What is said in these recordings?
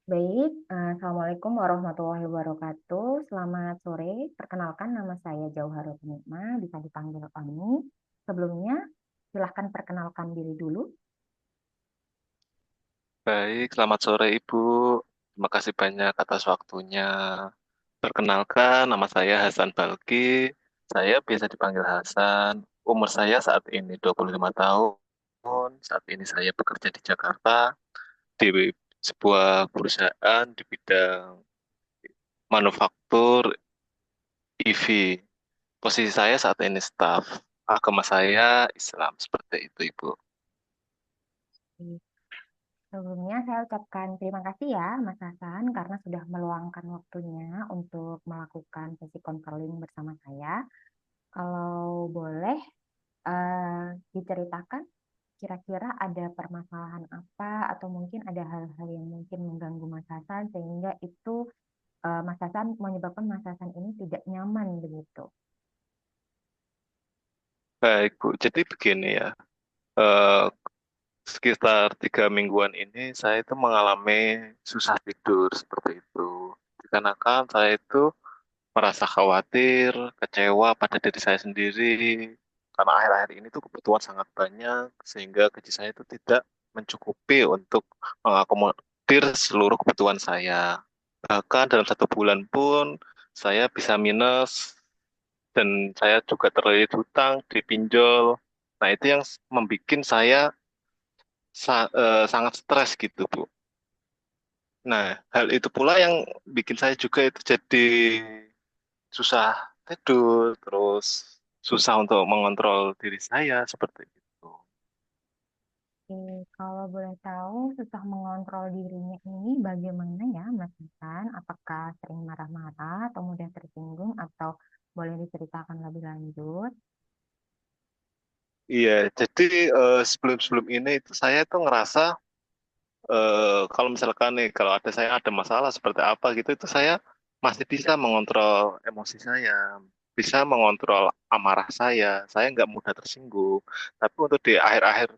Baik, Assalamualaikum warahmatullahi wabarakatuh. Selamat sore. Perkenalkan nama saya Jauharul Nikma, bisa dipanggil Oni. Sebelumnya, silahkan perkenalkan diri dulu. Baik, selamat sore Ibu. Terima kasih banyak atas waktunya. Perkenalkan, nama saya Hasan Balki. Saya biasa dipanggil Hasan. Umur saya saat ini 25 tahun. Saat ini saya bekerja di Jakarta di sebuah perusahaan di bidang manufaktur EV. Posisi saya saat ini staf. Agama saya Islam, seperti itu Ibu. Sebelumnya, saya ucapkan terima kasih ya, Mas Hasan, karena sudah meluangkan waktunya untuk melakukan sesi konseling bersama saya. Kalau boleh, diceritakan kira-kira ada permasalahan apa atau mungkin ada hal-hal yang mungkin mengganggu Mas Hasan sehingga itu Mas Hasan menyebabkan Mas Hasan ini tidak nyaman begitu. Baik Bu, jadi begini ya. Eh, Sekitar 3 mingguan ini saya itu mengalami susah tidur seperti itu. Dikarenakan saya itu merasa khawatir, kecewa pada diri saya sendiri. Karena akhir-akhir ini tuh kebutuhan sangat banyak, sehingga gaji saya itu tidak mencukupi untuk mengakomodir seluruh kebutuhan saya. Bahkan dalam 1 bulan pun saya bisa minus dan saya juga terlilit hutang, dipinjol. Nah, itu yang membuat saya sangat stres gitu, Bu. Nah, hal itu pula yang bikin saya juga itu jadi susah tidur, terus susah untuk mengontrol diri saya seperti itu. Kalau boleh tahu, susah mengontrol dirinya ini bagaimana ya, Mas Hasan? Apakah sering marah-marah atau mudah tersinggung atau boleh diceritakan lebih lanjut? Iya, jadi sebelum-sebelum ini itu saya tuh ngerasa kalau misalkan nih kalau saya ada masalah seperti apa gitu itu saya masih bisa mengontrol emosi saya, bisa mengontrol amarah saya. Saya nggak mudah tersinggung. Tapi untuk di akhir-akhir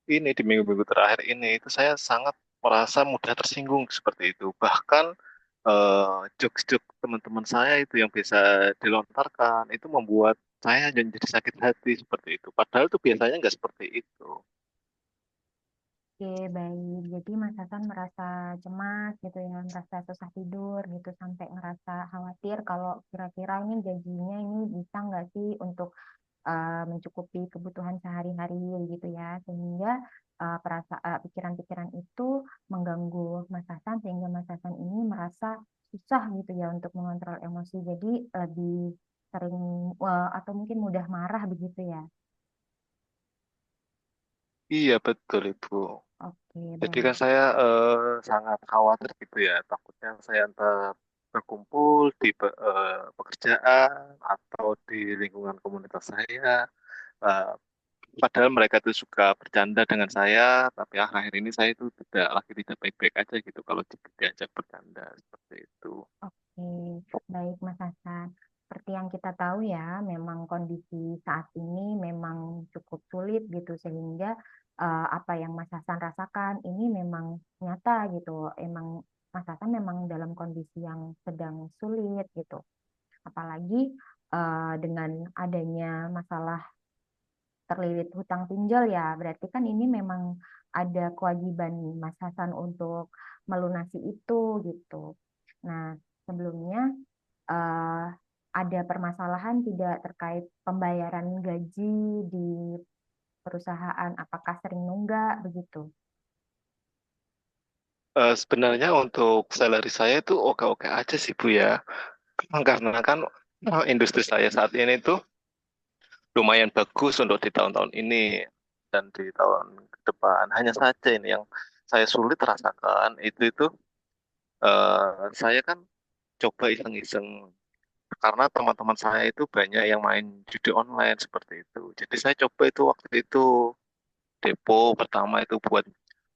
ini di minggu-minggu terakhir ini itu saya sangat merasa mudah tersinggung seperti itu. Bahkan jokes-jokes teman-teman saya itu yang bisa dilontarkan itu membuat saya jadi sakit hati seperti itu. Padahal itu biasanya nggak seperti itu. Oke, baik. Jadi Mas Hasan merasa cemas gitu ya, merasa susah tidur gitu, sampai ngerasa khawatir kalau kira-kira ini gajinya ini bisa nggak sih untuk mencukupi kebutuhan sehari-hari gitu ya, sehingga pikiran-pikiran itu mengganggu Mas Hasan sehingga Mas Hasan ini merasa susah gitu ya untuk mengontrol emosi. Jadi lebih sering atau mungkin mudah marah begitu ya. Iya betul Ibu. Oke, Jadi baik. kan saya sangat khawatir gitu ya, takutnya saya entar berkumpul di pekerjaan atau di lingkungan komunitas saya. Eh, Padahal mereka itu suka bercanda dengan saya, tapi akhir-akhir ini saya itu tidak baik-baik aja gitu kalau diajak bercanda seperti itu. Oke, baik Mas Hasan. Seperti yang kita tahu ya, memang kondisi saat ini memang cukup sulit gitu sehingga apa yang Mas Hasan rasakan ini memang nyata gitu. Emang Mas Hasan memang dalam kondisi yang sedang sulit gitu. Apalagi dengan adanya masalah terlilit hutang pinjol ya, berarti kan ini memang ada kewajiban Mas Hasan untuk melunasi itu gitu. Nah, sebelumnya eh, ada permasalahan tidak terkait pembayaran gaji di perusahaan? Apakah sering nunggak begitu? Sebenarnya untuk salary saya itu oke-oke aja sih Bu ya, karena kan industri saya saat ini tuh lumayan bagus untuk di tahun-tahun ini dan di tahun ke depan. Hanya saja ini yang saya sulit rasakan itu saya kan coba iseng-iseng karena teman-teman saya itu banyak yang main judi online seperti itu. Jadi saya coba itu waktu itu depo pertama itu buat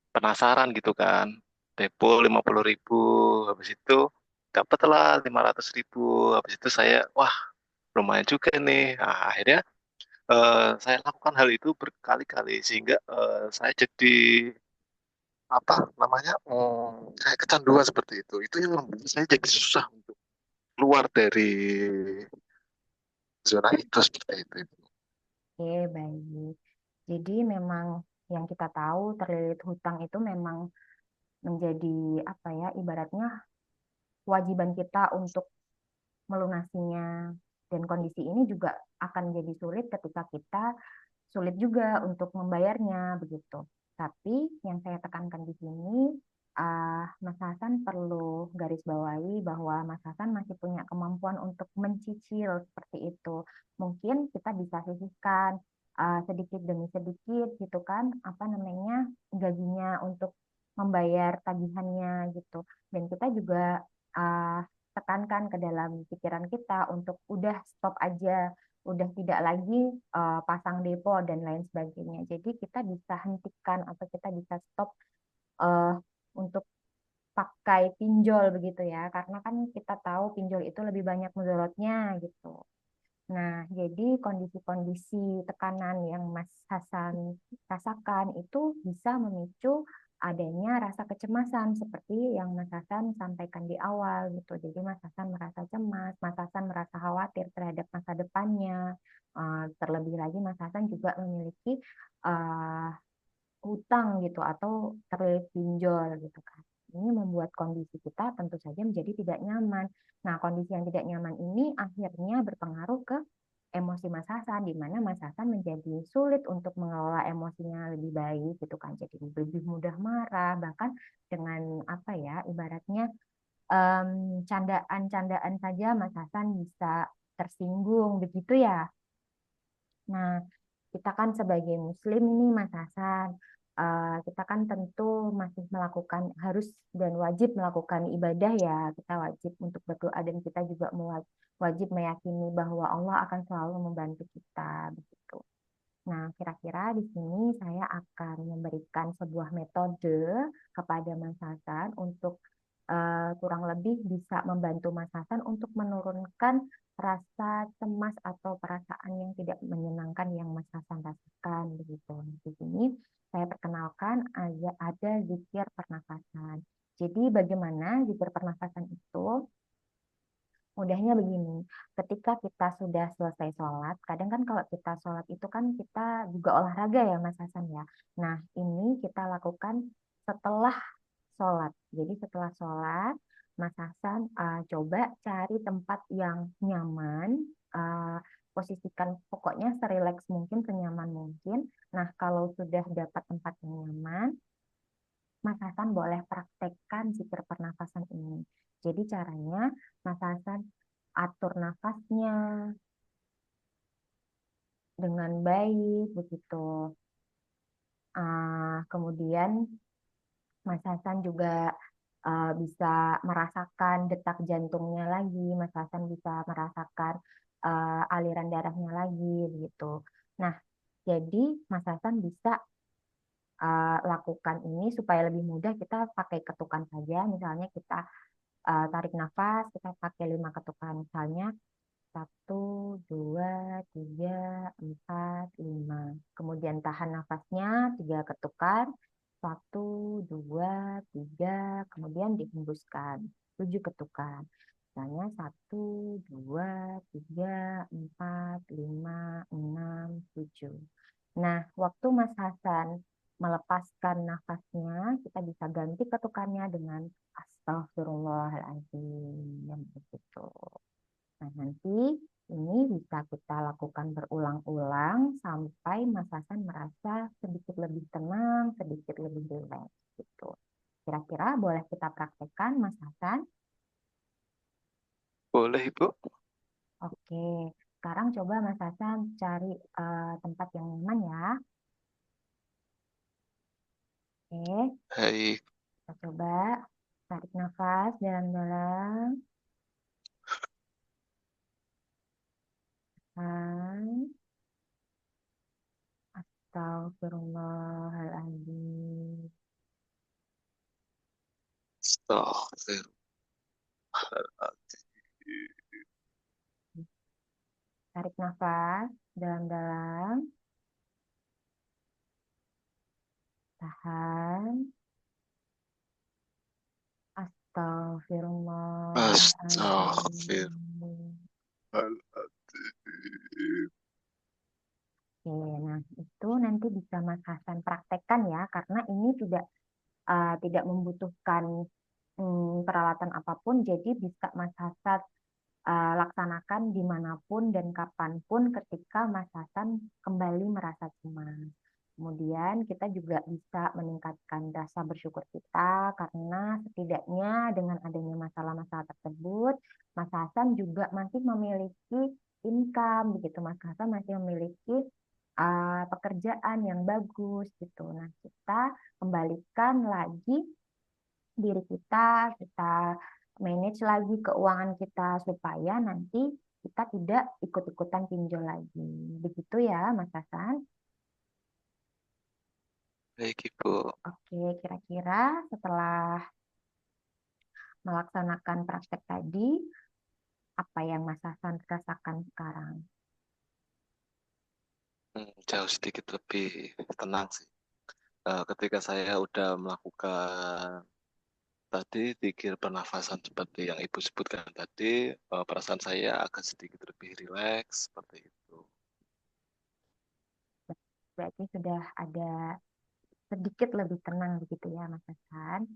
penasaran gitu kan. Depo 50.000, habis itu dapatlah 500.000. Habis itu saya wah lumayan juga nih. Nah, akhirnya saya lakukan hal itu berkali-kali sehingga saya jadi apa namanya kayak kecanduan seperti itu yang membuat saya jadi susah untuk keluar dari zona itu seperti itu. Oke, baik. Jadi memang yang kita tahu terlilit hutang itu memang menjadi apa ya, ibaratnya kewajiban kita untuk melunasinya. Dan kondisi ini juga akan jadi sulit ketika kita sulit juga untuk membayarnya begitu. Tapi yang saya tekankan di sini, Mas Hasan perlu garis bawahi bahwa Mas Hasan masih punya kemampuan untuk mencicil seperti itu. Mungkin kita bisa sisihkan sedikit demi sedikit gitu kan, apa namanya gajinya untuk membayar tagihannya gitu. Dan kita juga uh, tekankan ke dalam pikiran kita untuk udah stop aja, udah tidak lagi pasang depo dan lain sebagainya. Jadi kita bisa hentikan atau kita bisa stop uh, untuk pakai pinjol begitu ya, karena kan kita tahu pinjol itu lebih banyak mudaratnya gitu. Nah, jadi kondisi-kondisi tekanan yang Mas Hasan rasakan itu bisa memicu adanya rasa kecemasan seperti yang Mas Hasan sampaikan di awal gitu. Jadi Mas Hasan merasa cemas, Mas Hasan merasa khawatir terhadap masa depannya. Terlebih lagi Mas Hasan juga memiliki eh, hutang gitu atau terlilit pinjol gitu kan. Ini membuat kondisi kita tentu saja menjadi tidak nyaman. Nah, kondisi yang tidak nyaman ini akhirnya berpengaruh ke emosi Mas Hasan, di mana Mas Hasan menjadi sulit untuk mengelola emosinya lebih baik gitu kan. Jadi lebih mudah marah, bahkan dengan apa ya, ibaratnya candaan-candaan saja Mas Hasan bisa tersinggung begitu ya. Nah, kita kan sebagai Muslim ini Mas Hasan, kita kan tentu masih melakukan harus dan wajib melakukan ibadah ya. Kita wajib untuk berdoa dan kita juga wajib meyakini bahwa Allah akan selalu membantu kita begitu. Nah, kira-kira di sini saya akan memberikan sebuah metode kepada Mas Hasan untuk kurang lebih bisa membantu Mas Hasan untuk menurunkan rasa cemas atau perasaan yang tidak menyenangkan yang Mas Hasan rasakan begitu. Di sini saya perkenalkan ada zikir pernafasan. Jadi bagaimana zikir pernafasan itu? Mudahnya begini, ketika kita sudah selesai sholat, kadang kan kalau kita sholat itu kan kita juga olahraga ya Mas Hasan ya. Nah, ini kita lakukan setelah sholat. Jadi setelah sholat, Mas Hasan coba cari tempat yang nyaman, posisikan pokoknya serileks mungkin, senyaman mungkin. Nah, kalau sudah dapat tempat yang nyaman, Mas Hasan boleh praktekkan zikir pernafasan ini. Jadi caranya Mas Hasan atur nafasnya dengan baik begitu. Kemudian Mas Hasan juga bisa merasakan detak jantungnya lagi, Mas Hasan bisa merasakan aliran darahnya lagi begitu. Nah, jadi Mas Hasan bisa lakukan ini supaya lebih mudah kita pakai ketukan saja. Misalnya kita tarik nafas, kita pakai 5 ketukan. Misalnya 1, 2, 3, 4, 5. Kemudian tahan nafasnya 3 ketukan. 1, 2, 3. Kemudian dihembuskan 7 ketukan. Misalnya 1, 2, 3, 4, 5, 6, 7. Nah, waktu Mas Hasan melepaskan nafasnya, kita bisa ganti ketukannya dengan Astagfirullahaladzim. Yang begitu. Nah, nanti ini bisa kita lakukan berulang-ulang sampai Mas Hasan merasa sedikit lebih tenang, sedikit lebih rileks gitu. Kira-kira boleh kita praktekkan, Mas Hasan? Boleh Ibu? Oke, sekarang coba Mas Hasan cari tempat yang nyaman ya. Oke, Baik, kita coba tarik nafas dalam-dalam. Tahan. Astagfirullahaladzim. astagfirullah. Tarik nafas dalam-dalam. Tahan. Astagfirullah. Astagfirullahaladzim. Oke, nah itu nanti bisa Mas Hasan praktekkan ya, karena ini tidak membutuhkan peralatan apapun, jadi bisa Mas Hasan laksanakan dimanapun dan kapanpun ketika Mas Hasan kembali merasa cemas. Kemudian kita juga bisa meningkatkan rasa bersyukur kita karena setidaknya dengan adanya masalah-masalah tersebut, Mas Hasan juga masih memiliki income begitu. Mas Hasan masih memiliki pekerjaan yang bagus gitu. Nah, kita kembalikan lagi diri kita manage lagi keuangan kita supaya nanti kita tidak ikut-ikutan pinjol lagi. Begitu ya, Mas Hasan. Baik, Ibu. Oke, kira-kira setelah melaksanakan praktek tadi, apa yang Mas Hasan rasakan sekarang? Jauh sedikit lebih tenang sih. Ketika saya udah melakukan tadi zikir pernafasan seperti yang Ibu sebutkan tadi, perasaan saya akan sedikit lebih rileks seperti itu. Berarti sudah ada sedikit lebih tenang begitu ya, Mas Hasan.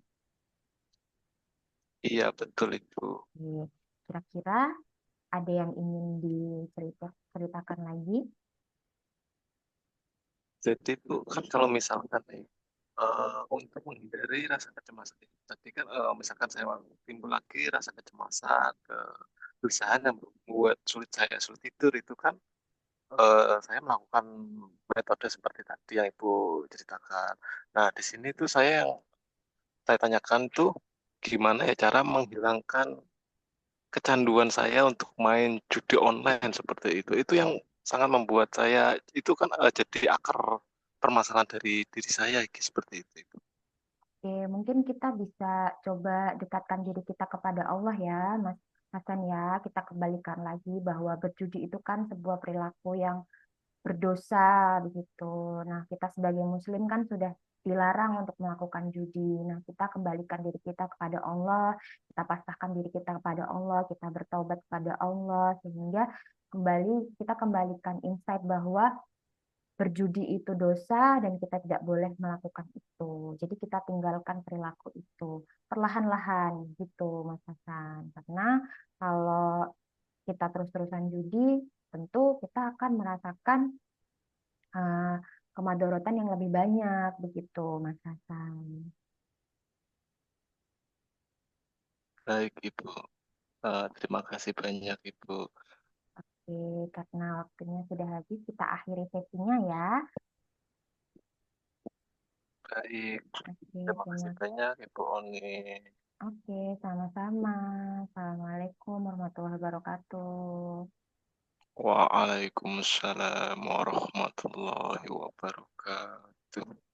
Iya, betul Ibu. Oke, kira-kira ada yang ingin diceritakan lagi? Jadi Bu, kan kalau misalkan nih, untuk menghindari rasa kecemasan itu tadi kan, misalkan saya timbul lagi rasa kecemasan, kegelisahan yang membuat sulit tidur itu kan, saya melakukan metode seperti tadi yang Ibu ceritakan. Nah, di sini tuh saya tanyakan tuh gimana ya cara menghilangkan kecanduan saya untuk main judi online seperti itu. Itu yang sangat membuat saya itu kan jadi akar permasalahan dari diri saya seperti itu. Oke, mungkin kita bisa coba dekatkan diri kita kepada Allah ya, Mas Hasan ya. Kita kembalikan lagi bahwa berjudi itu kan sebuah perilaku yang berdosa begitu. Nah, kita sebagai muslim kan sudah dilarang untuk melakukan judi. Nah, kita kembalikan diri kita kepada Allah, kita pasrahkan diri kita kepada Allah, kita bertaubat kepada Allah sehingga kita kembalikan insight bahwa berjudi itu dosa dan kita tidak boleh melakukan itu. Jadi kita tinggalkan perilaku itu perlahan-lahan gitu, Mas Hasan. Karena kalau kita terus-terusan judi, tentu kita akan merasakan uh, kemadorotan yang lebih banyak begitu, Mas Hasan. Baik Ibu. Terima kasih banyak Ibu. Oke, karena waktunya sudah habis, kita akhiri sesinya ya. Baik. Oke, Terima kasih banyak Ibu Oni. Oke, sama-sama. Assalamualaikum warahmatullahi wabarakatuh. Waalaikumsalam warahmatullahi wabarakatuh.